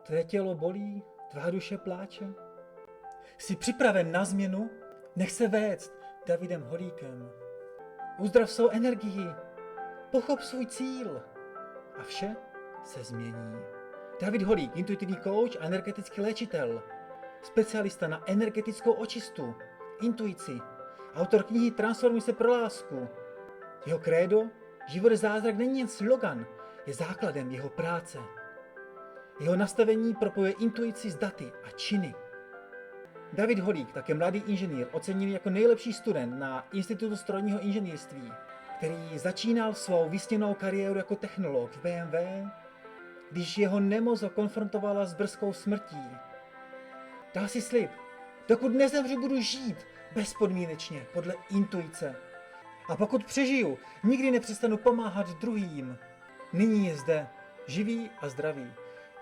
Tvé tělo bolí, tvá duše pláče. Jsi připraven na změnu? Nech se vést Davidem Holíkem. Uzdrav svou energii, pochop svůj cíl a vše se změní. David Holík, intuitivní coach a energetický léčitel, specialista na energetickou očistu, intuici, autor knihy Transformuj se pro lásku. Jeho krédo, život je zázrak, není jen slogan, je základem jeho práce. Jeho nastavení propojuje intuici s daty a činy. David Holík, také mladý inženýr, ocenil jako nejlepší student na Institutu strojního inženýrství, který začínal svou vysněnou kariéru jako technolog v BMW, když jeho nemoc ho konfrontovala s brzkou smrtí. Dal si slib, dokud nezemřu, budu žít bezpodmínečně podle intuice. A pokud přežiju, nikdy nepřestanu pomáhat druhým. Nyní je zde, živý a zdravý.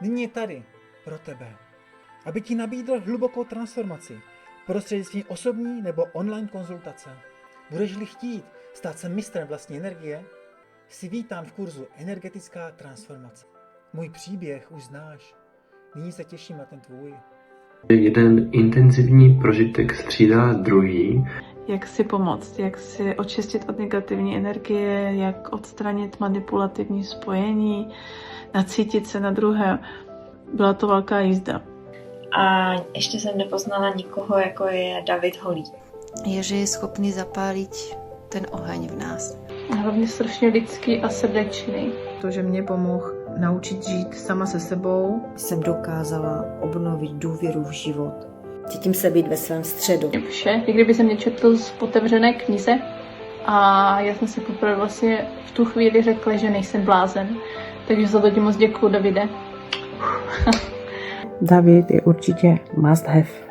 Nyní je tady pro tebe, aby ti nabídl hlubokou transformaci prostřednictvím osobní nebo online konzultace. Budeš-li chtít stát se mistrem vlastní energie, jsi vítán v kurzu Energetická transformace. Můj příběh už znáš, nyní se těším na ten tvůj. Jeden intenzivní prožitek střídá druhý. Jak si pomoct, jak si očistit od negativní energie, jak odstranit manipulativní spojení, nacítit se na druhé. Byla to velká jízda. A ještě jsem nepoznala nikoho, jako je David Holík. Je, že je schopný zapálit ten oheň v nás. Hlavně strašně lidský a srdečný. To, že mě pomohl naučit žít sama se sebou. Jsem dokázala obnovit důvěru v život. Cítím se být ve svém středu. Vše, i kdyby se mě četl z otevřené knize a já jsem si poprvé vlastně v tu chvíli řekla, že nejsem blázen. Takže za to ti moc děkuju, Davide. David je určitě must have.